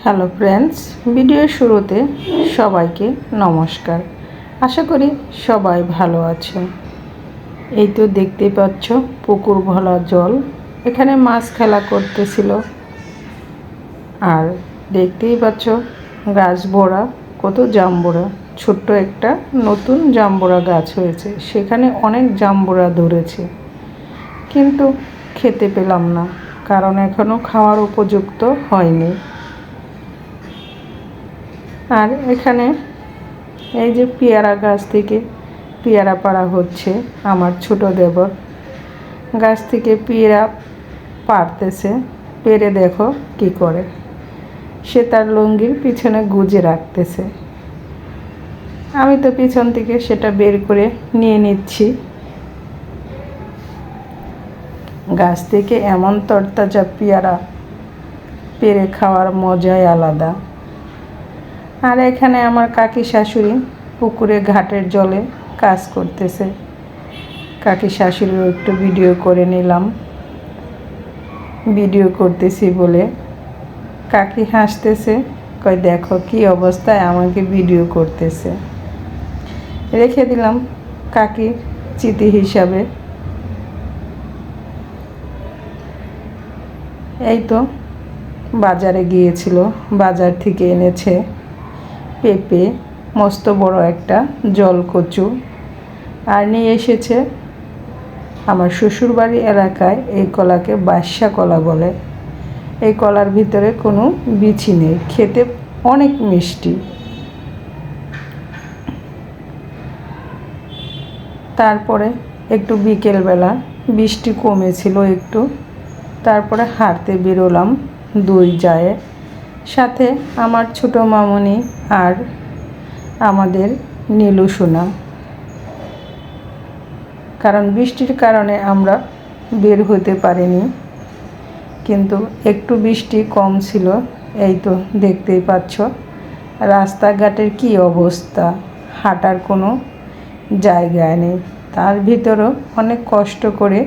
Hello friends, ভিডিওর শুরুতে সবাইকে নমস্কার। আশা করি সবাই ভালো আছেন। এই তো দেখতেই পাচ্ছ পুকুর ভরা জল, এখানে মাছ খেলা করতেছিল। আর দেখতেই পাচ্ছ গাছ ভরা কত জাম্বুরা, ছোট্ট একটা নতুন জাম্বুরা গাছ হয়েছে, সেখানে অনেক জাম্বুরা ধরেছে, কিন্তু খেতে পেলাম না, কারণ এখনও খাওয়ার উপযুক্ত হয়নি। আর এখানে এই যে পেয়ারা গাছ থেকে পেয়ারা পাড়া হচ্ছে, আমার ছোট দেবর গাছ থেকে পেয়ারা পাড়তেছে। পেরে দেখো কি করে, সে তার লুঙ্গির পিছনে গুজে রাখতেছে। আমি তো পিছন থেকে সেটা বের করে নিয়ে নিচ্ছি। গাছ থেকে এমন তরতাজা পেয়ারা পেরে খাওয়ার মজাই আলাদা। আর এখানে আমার কাকি শাশুড়ি পুকুরে ঘাটের জলে কাজ করতেছে। কাকি শাশুড়িও একটু ভিডিও করে নিলাম। ভিডিও করতেছি বলে কাকি হাসতেছে, কই দেখো কি অবস্থায় আমাকে ভিডিও করতেছে। রেখে দিলাম কাকি স্মৃতি হিসাবে। এই তো বাজারে গিয়েছিল, বাজার থেকে এনেছে পেঁপে, মস্ত বড় একটা জলকচু, আর নিয়ে এসেছে আমার শ্বশুরবাড়ি এলাকায় এই কলাকে বাদশা কলা বলে। এই কলার ভিতরে কোনো বিচি নেই, খেতে অনেক মিষ্টি। তারপরে একটু বিকেলবেলা বৃষ্টি কমেছিল একটু, তারপরে হাঁটতে বেরোলাম দুই জায়ে, সাথে আমার ছোট মামুনি আর আমাদের নীলু সোনা। কারণ বৃষ্টির কারণে আমরা বের হতে পারিনি, কিন্তু একটু বৃষ্টি কম ছিল। এই তো দেখতেই পাচ্ছ রাস্তাঘাটের কি অবস্থা, হাঁটার কোনো জায়গায় নেই। তার ভিতরেও অনেক কষ্ট করে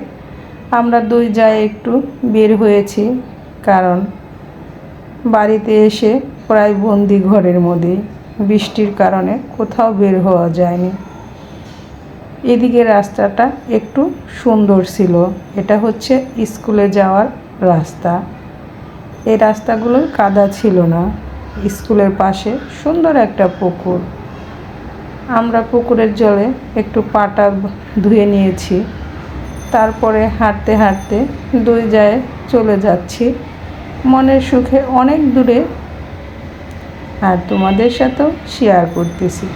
আমরা দুই জায়ে একটু বের হয়েছি, কারণ বাড়িতে এসে প্রায় বন্দি ঘরের মধ্যে, বৃষ্টির কারণে কোথাও বের হওয়া যায়নি। এদিকে রাস্তাটা একটু সুন্দর ছিল, এটা হচ্ছে স্কুলে যাওয়ার রাস্তা। এই রাস্তাগুলোর কাদা ছিল না। স্কুলের পাশে সুন্দর একটা পুকুর, আমরা পুকুরের জলে একটু পাটা ধুয়ে নিয়েছি। তারপরে হাঁটতে হাঁটতে দুই জায়ে চলে যাচ্ছি মনের সুখে অনেক দূরে, আর তোমাদের সাথেও শেয়ার করতেছি,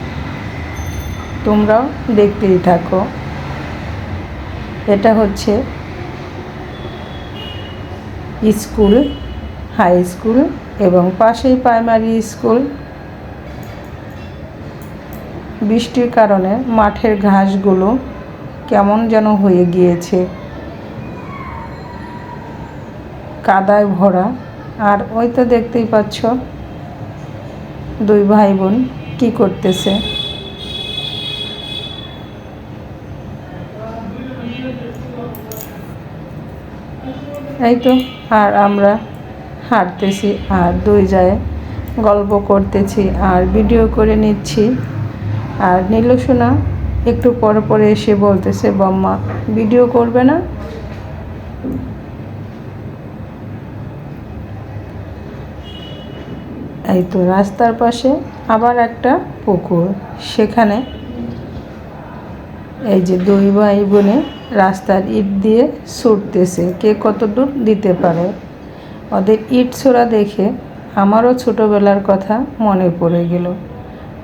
তোমরাও দেখতেই থাকো। এটা হচ্ছে স্কুল, হাই স্কুল এবং পাশেই প্রাইমারি স্কুল। বৃষ্টির কারণে মাঠের ঘাসগুলো কেমন যেন হয়ে গিয়েছে, কাদায় ভরা। আর ওই তো দেখতেই পাচ্ছ দুই ভাই বোন কি করতেছে। এই তো, আর আমরা হাঁটতেছি আর দুই জায়গায় গল্প করতেছি আর ভিডিও করে নিচ্ছি। আর নীলু সোনা একটু পরে পরে এসে বলতেছে, বম্মা ভিডিও করবে না? এই তো রাস্তার পাশে আবার একটা পুকুর, সেখানে এই যে দুই ভাই বোনে রাস্তার ইট দিয়ে ছুটতেছে, কে কত দূর দিতে পারে। ওদের ইট ছোড়া দেখে আমারও ছোটোবেলার কথা মনে পড়ে গেল।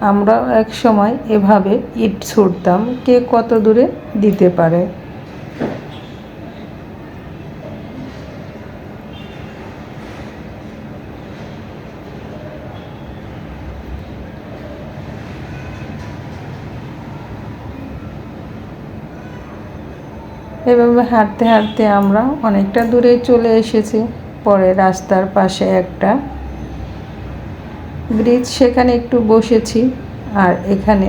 আমরাও এক সময় এভাবে ইট ছুঁড়তাম, কে কত দূরে দিতে পারে। এভাবে হাঁটতে হাঁটতে আমরা অনেকটা দূরে চলে এসেছি। পরে রাস্তার পাশে একটা ব্রিজ, সেখানে একটু বসেছি। আর এখানে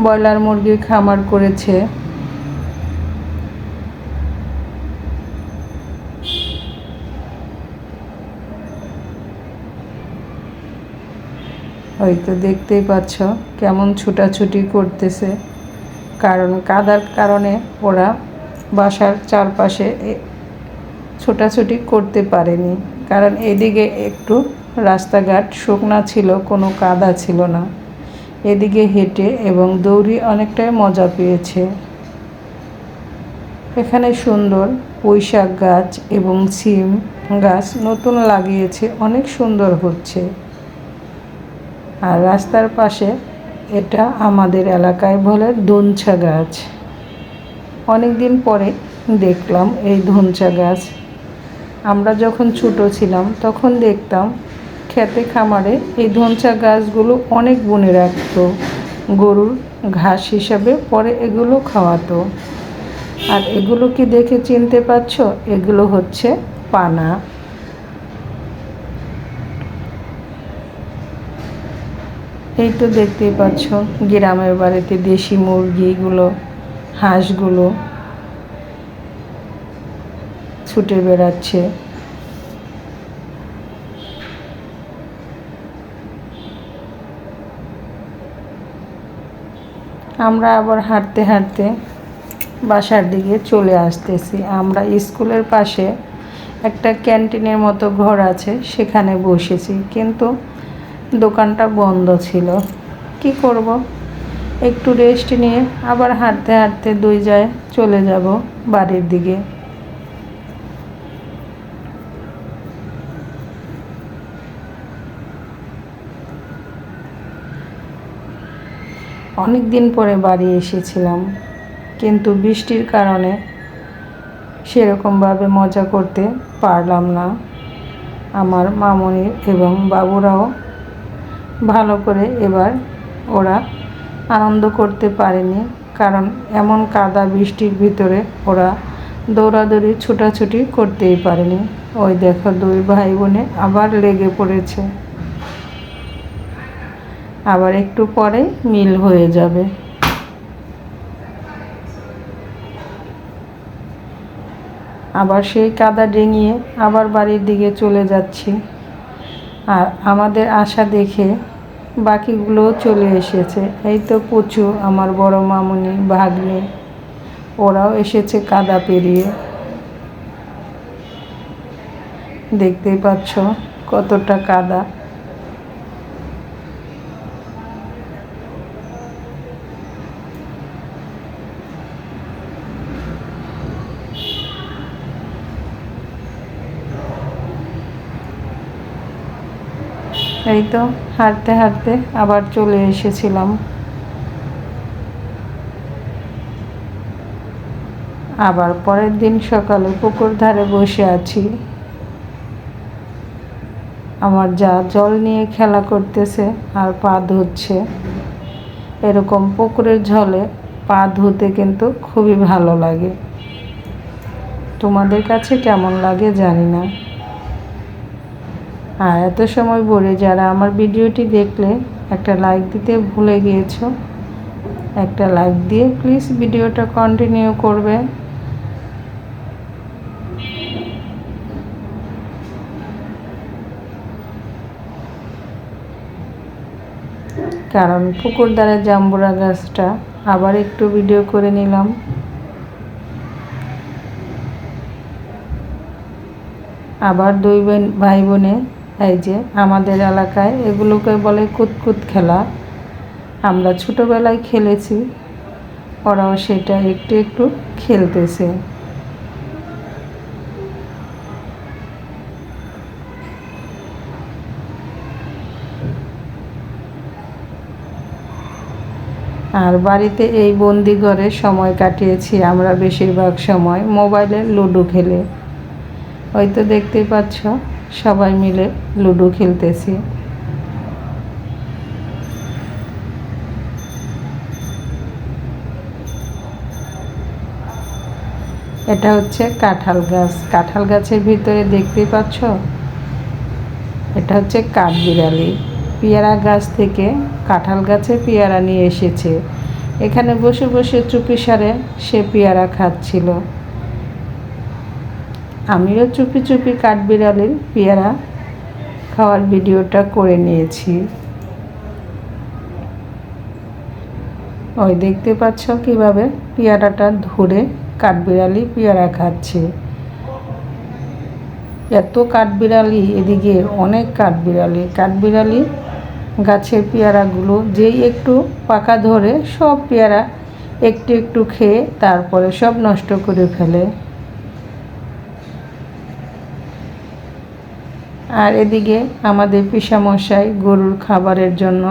ব্রয়লার মুরগির খামার করেছে। হয়তো দেখতেই পাচ্ছ কেমন ছুটাছুটি করতেছে, কারণ কাদার কারণে ওরা বাসার চারপাশে ছোটাছুটি করতে পারেনি, কারণ এদিকে একটু রাস্তাঘাট শুকনা ছিল, কোনো কাদা ছিল না। এদিকে হেঁটে এবং দৌড়ে অনেকটাই মজা পেয়েছে। এখানে সুন্দর পুঁইশাক গাছ এবং সিম গাছ নতুন লাগিয়েছে, অনেক সুন্দর হচ্ছে। আর রাস্তার পাশে এটা আমাদের এলাকায় বলে ধনচা গাছ। অনেক দিন পরে দেখলাম এই ধনচা গাছ। আমরা যখন ছোট ছিলাম তখন দেখতাম খেতে খামারে এই ধনচা গাছগুলো অনেক বনে রাখতো, গরুর ঘাস হিসাবে পরে এগুলো খাওয়াতো। আর এগুলো কি দেখে চিনতে পারছো? এগুলো হচ্ছে পানা। এই তো দেখতেই পাচ্ছ গ্রামের বাড়িতে দেশি মুরগিগুলো, হাঁসগুলো ছুটে বেড়াচ্ছে। আমরা আবার হাঁটতে হাঁটতে বাসার দিকে চলে আসতেছি। আমরা স্কুলের পাশে একটা ক্যান্টিনের মতো ঘর আছে, সেখানে বসেছি, কিন্তু দোকানটা বন্ধ ছিল। কি করব, একটু রেস্ট নিয়ে আবার হাঁটতে হাঁটতে 2 জায়গায় চলে যাব বাড়ির দিকে। অনেক দিন পরে বাড়ি এসেছিলাম, কিন্তু বৃষ্টির কারণে সেরকমভাবে মজা করতে পারলাম না। আমার মামনি এবং বাবুরাও ভালো করে এবার ওরা আনন্দ করতে পারেনি, কারণ এমন কাদা বৃষ্টির ভিতরে ওরা দৌড়াদৌড়ি ছোটাছুটি করতেই পারেনি। ওই দেখো 2 ভাই বোনে আবার লেগে পড়েছে, আবার একটু পরে মিল হয়ে যাবে। আবার সেই কাদা ডিঙিয়ে আবার বাড়ির দিকে চলে যাচ্ছি। আর আমাদের আশা দেখে বাকিগুলোও চলে এসেছে। এই তো পুচু, আমার বড় মামুনি, ভাগ্নে, ওরাও এসেছে কাদা পেরিয়ে। দেখতেই পাচ্ছ কতটা কাদা। এই তো হাঁটতে হাঁটতে আবার চলে এসেছিলাম। আবার পরের দিন সকালে পুকুর ধারে বসে আছি। আমার যা জল নিয়ে খেলা করতেছে আর পা ধুচ্ছে। এরকম পুকুরের জলে পা ধুতে কিন্তু খুবই ভালো লাগে। তোমাদের কাছে কেমন লাগে জানি না। আর এত সময় পরে যারা আমার ভিডিওটি দেখলে একটা লাইক দিতে ভুলে গিয়েছো, একটা লাইক দিয়ে প্লিজ ভিডিওটা কন্টিনিউ করবে। কারণ পুকুর ধারে জাম্বুরা গাছটা আবার একটু ভিডিও করে নিলাম। আবার 2 ভাই বোনে, এই যে আমাদের এলাকায় এগুলোকে বলে কুতকুত খেলা। আমরা ছোটোবেলায় খেলেছি, ওরাও সেটা একটু একটু খেলতেছে। আর বাড়িতে এই বন্দি ঘরে সময় কাটিয়েছি আমরা বেশিরভাগ সময় মোবাইলে লুডো খেলে। হয়তো দেখতেই পাচ্ছ সবাই মিলে লুডো খেলতেছি। এটা হচ্ছে কাঁঠাল গাছ। কাঁঠাল গাছের ভিতরে দেখতেই পাচ্ছ এটা হচ্ছে কাঠবিড়ালি। পেয়ারা গাছ থেকে কাঁঠাল গাছে পেয়ারা নিয়ে এসেছে। এখানে বসে বসে চুপিসারে সে পেয়ারা খাচ্ছিল। আমিও চুপি চুপি কাঠবিড়ালির পেয়ারা খাওয়ার ভিডিওটা করে নিয়েছি। ওই দেখতে পাচ্ছ কিভাবে পেয়ারাটা ধরে কাঠবিড়ালি পেয়ারা খাচ্ছে। এত কাঠবিড়ালি, এদিকে অনেক কাঠবিড়ালি গাছের পেয়ারাগুলো যেই একটু পাকা ধরে সব পেয়ারা একটু একটু খেয়ে তারপরে সব নষ্ট করে ফেলে। আর এদিকে আমাদের পিসামশাই গরুর খাবারের জন্য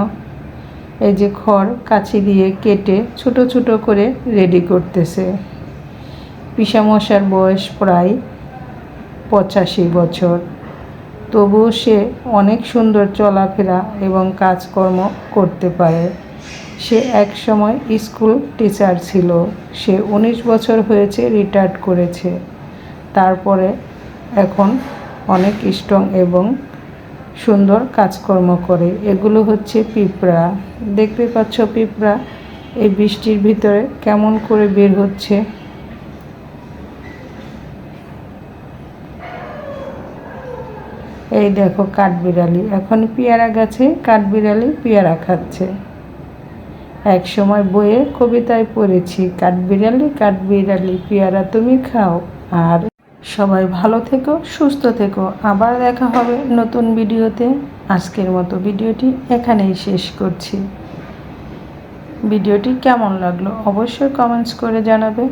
এই যে খড় কাঁচি দিয়ে কেটে ছোট ছোট করে রেডি করতেছে। পিসামশার বয়স প্রায় 85 বছর, তবুও সে অনেক সুন্দর চলাফেরা এবং কাজকর্ম করতে পারে। সে এক সময় স্কুল টিচার ছিল। সে 19 বছর হয়েছে রিটায়ার্ড করেছে। তারপরে এখন অনেক স্ট্রং এবং সুন্দর কাজকর্ম করে। এগুলো হচ্ছে পিঁপড়া, দেখতে পাচ্ছ পিঁপড়া এই বৃষ্টির ভিতরে কেমন করে বের হচ্ছে। এই দেখো কাঠবিড়ালি, এখন পেয়ারা গাছে কাঠবিড়ালি পেয়ারা খাচ্ছে। এক সময় বইয়ে কবিতায় পড়েছি, কাঠবিড়ালি কাঠবিড়ালি পেয়ারা তুমি খাও। আর সবাই ভালো থেকো, সুস্থ থেকো। আবার দেখা হবে নতুন ভিডিওতে। আজকের মতো ভিডিওটি এখানেই শেষ করছি। ভিডিওটি কেমন লাগলো অবশ্যই কমেন্টস করে জানাবে।